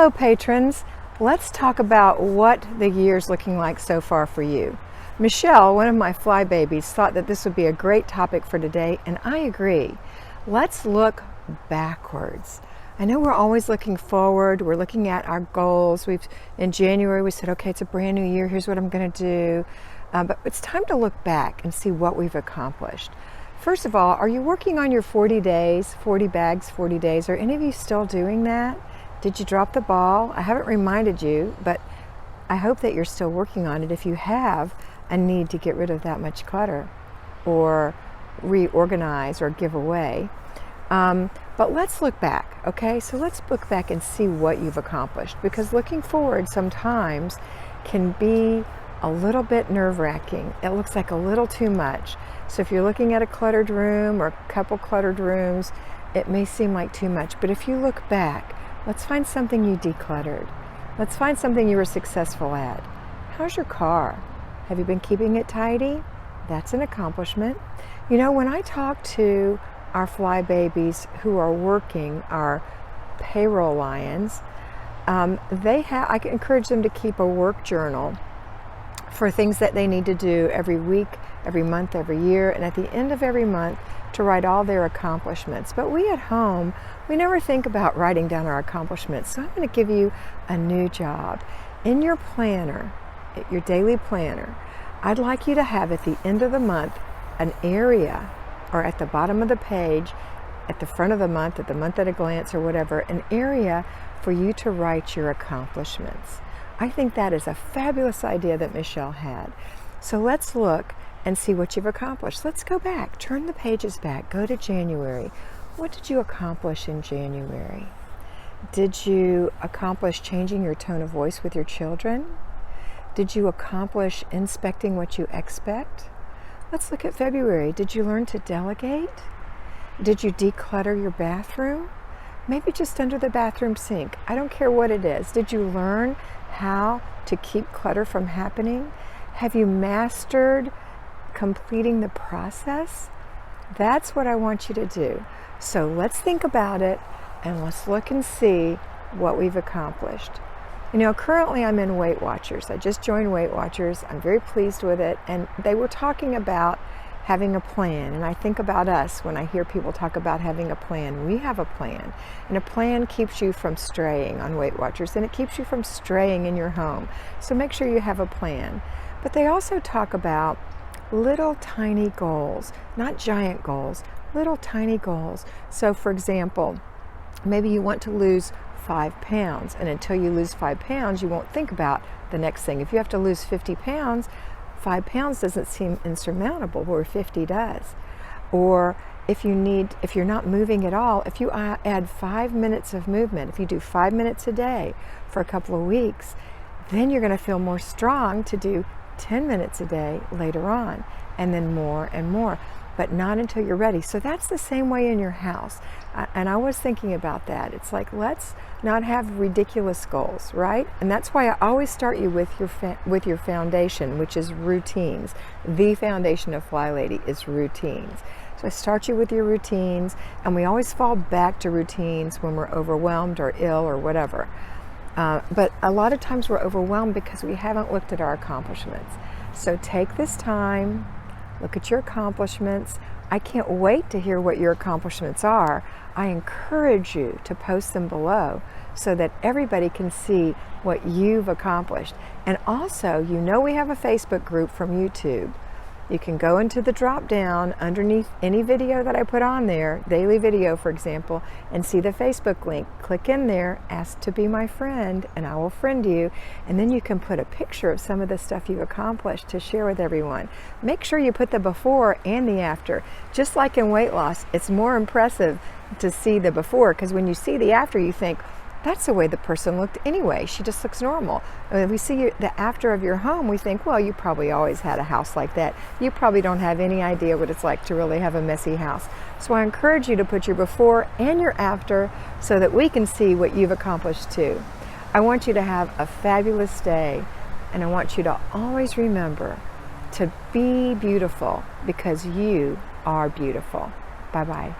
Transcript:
Hello patrons, let's talk about what the year's looking like so far for you. Michelle, one of my fly babies, thought that this would be a great topic for today, and I agree. Let's look backwards. I know we're always looking forward, we're looking at our goals. In January we said, okay, it's a brand new year, here's what I'm going to do. But it's time to look back and see what we've accomplished. First of all, are you working on your 40 days, 40 bags, 40 days? Are any of you still doing that? Did you drop the ball? I haven't reminded you, but I hope that you're still working on it if you have a need to get rid of that much clutter or reorganize or give away. But let's look back, okay? So let's look back and see what you've accomplished, because looking forward sometimes can be a little bit nerve-wracking. It looks like a little too much. So if you're looking at a cluttered room or a couple cluttered rooms, it may seem like too much. But if you look back, let's find something you decluttered. Let's find something you were successful at. How's your car? Have you been keeping it tidy? That's an accomplishment. You know, when I talk to our fly babies who are working, our payroll lions, I can encourage them to keep a work journal for things that they need to do every week, every month, every year, and at the end of every month to write all their accomplishments. But we at home, we never think about writing down our accomplishments. So I'm going to give you a new job. In your planner, your daily planner, I'd like you to have at the end of the month an area, or at the bottom of the page, at the front of the month, at the month at a glance or whatever, an area for you to write your accomplishments. I think that is a fabulous idea that Michelle had. So let's look and see what you've accomplished. Let's go back, turn the pages back, go to January. What did you accomplish in January? Did you accomplish changing your tone of voice with your children? Did you accomplish inspecting what you expect? Let's look at February. Did you learn to delegate? Did you declutter your bathroom? Maybe just under the bathroom sink. I don't care what it is. Did you learn how to keep clutter from happening? Have you mastered completing the process? That's what I want you to do. So let's think about it and let's look and see what we've accomplished. You know, currently I'm in Weight Watchers. I just joined Weight Watchers. I'm very pleased with it. And they were talking about having a plan. And I think about us when I hear people talk about having a plan. We have a plan. And a plan keeps you from straying on Weight Watchers, and it keeps you from straying in your home. So make sure you have a plan. But they also talk about little tiny goals, not giant goals, little tiny goals. So for example, maybe you want to lose 5 pounds, and until you lose 5 pounds, you won't think about the next thing. If you have to lose 50 pounds, 5 pounds doesn't seem insurmountable, where 50 does. Or if you're not moving at all, if you add 5 minutes of movement, if you do 5 minutes a day for a couple of weeks, then you're going to feel more strong to do 10 minutes a day later on, and then more and more, but not until you're ready. So that's the same way in your house. And I was thinking about that. It's like, let's not have ridiculous goals, right? And that's why I always start you with your foundation, which is routines. The foundation of Flylady is routines. So I start you with your routines, and we always fall back to routines when we're overwhelmed or ill or whatever. But a lot of times we're overwhelmed because we haven't looked at our accomplishments. So take this time, look at your accomplishments. I can't wait to hear what your accomplishments are. I encourage you to post them below so that everybody can see what you've accomplished. And also, you know, we have a Facebook group from YouTube. You can go into the drop down underneath any video that I put on there, daily video for example, and see the Facebook link. Click in there, ask to be my friend, and I will friend you. And then you can put a picture of some of the stuff you've accomplished to share with everyone. Make sure you put the before and the after. Just like in weight loss, it's more impressive to see the before, because when you see the after, you think, that's the way the person looked anyway. She just looks normal. When we see the after of your home, we think, well, you probably always had a house like that. You probably don't have any idea what it's like to really have a messy house. So I encourage you to put your before and your after so that we can see what you've accomplished too. I want you to have a fabulous day, and I want you to always remember to be beautiful, because you are beautiful. Bye-bye.